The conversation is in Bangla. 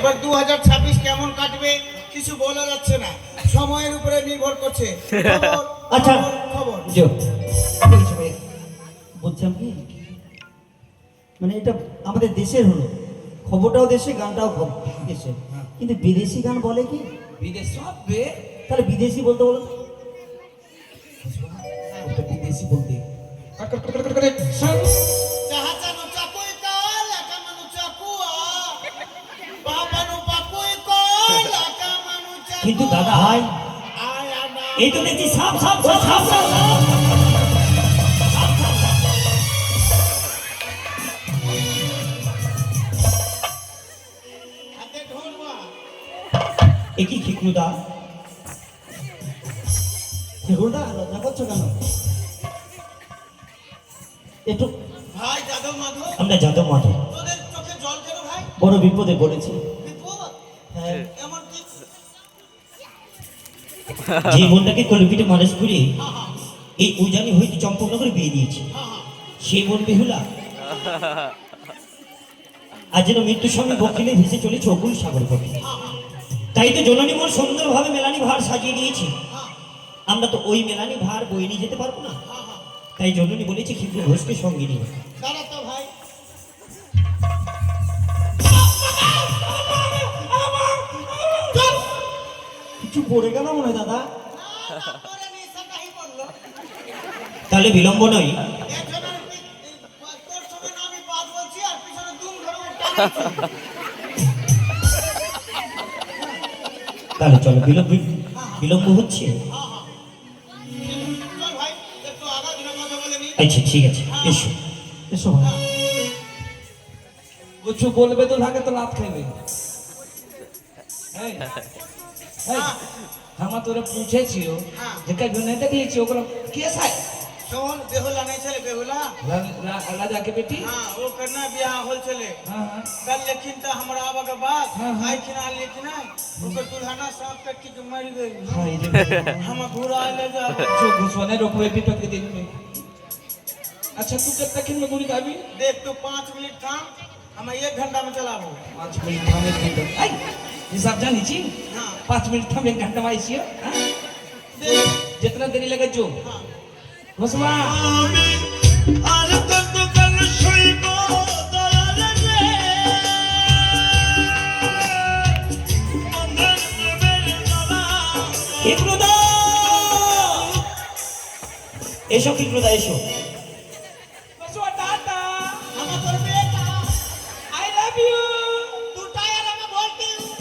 এবার 2026 কেমন কাটবে কিছু বলা যাচ্ছে না, সময়ের উপরে নির্ভর করছে। আচ্ছা খবর বলছিলাম কি, মানে এটা আমাদের দেশের হলো, খবরটাও দেশে, গানটাও দেশে, কিন্তু বিদেশি গান বলে কি বিদেশ সব বে, তাহলে বিদেশি বলতে বলো তো। ওটা বিদেশি বলতে Jahatan ucapoy kala kaman ucapua, baban upapoy kala kaman ucapua. কিন্তু দাদা ভাই, এই তো দেখছি সাপ সাপ সাপ সাপ সাপ সাপ। হাতে ঢোলবা একই খিকরুদা, খিকরুদা লজ্জা করছো কেন? একটু ভাই যাদব মাধব, আমরা যাদব মাঠে তোদের চোখে জল কেন ভাই? বড় বিপদে পড়েছি। বিপদ হ্যাঁ, এমন কি? যে বোনটাকে কলপিটে মানুষ করে এই উজানি হইতে চম্পকনগরে বিয়ে দিয়েছি, সে বোন বেহুলা আজ যেন মৃত্যুর সঙ্গে বকিলে ভেসে চলেছে অকুল সাগর পথে। তাই তো জননী মোর সুন্দরভাবে মেলানি ভার সাজিয়ে দিয়েছি। আমরা তো ওই মেলানি ভার বয়ে নিয়ে যেতে পারবো না, তাই জননী বলেছে ক্ষিপ্র ঘোষকে সঙ্গে নিয়ে। দাঁড়া তো ভাই, কিছু পড়ে গেল মনে হয় দাদা, তোরে নিশাটাই বললো তাহলে বিলম্ব নয়, একজনের তোর সঙ্গে না আমি বাদ বলছি আর পিছনে দুম ধরে টানছি। তাহলে চলো, বিলম্ব হচ্ছে। চল ভাই একটু আগা ধরে কথা বলে নি। আচ্ছা ঠিক আছে, এসো এসো ভাই। কিছু বলবে তো লাগে তো লাভ খাইবে। हम तोरे पूछे छियो जेकर जो नहीं देखली छियो ओकरा के साय कौन बेहुला नहीं चले बेहुला? राजा के बेटी। हाँ वो करना ब्याह होल चले हां हां कल लेकिन तो हमरा आवा के बाद हाँ, हाँ। आई खिना लेकिन ओकर दुल्हना सांप कट के मर गई। हां ये हम घुरा ले जा जो घुसवाने रोकवे भी तो के दिन में। अच्छा तू कितना किन में गोली खाबी? देख तू 5 मिनट थाम, हम 1 घंटा में चलाबो। 5 मिनट थामे दिन आई ये सब जानी छी। हाँ 5 मिनट थामे 1 घंटा में आई छियो। हां देख जितना देरी लगे जो हाँ घुसवा आज तक तो कल शुइबो दयाल रे बंधन मेरे गला খিকরুদা এসো, খিকরুদা এসো। घुसवा टाटा हम तोर बेटा आई लव यू। तू टायर में बोलती हूँ।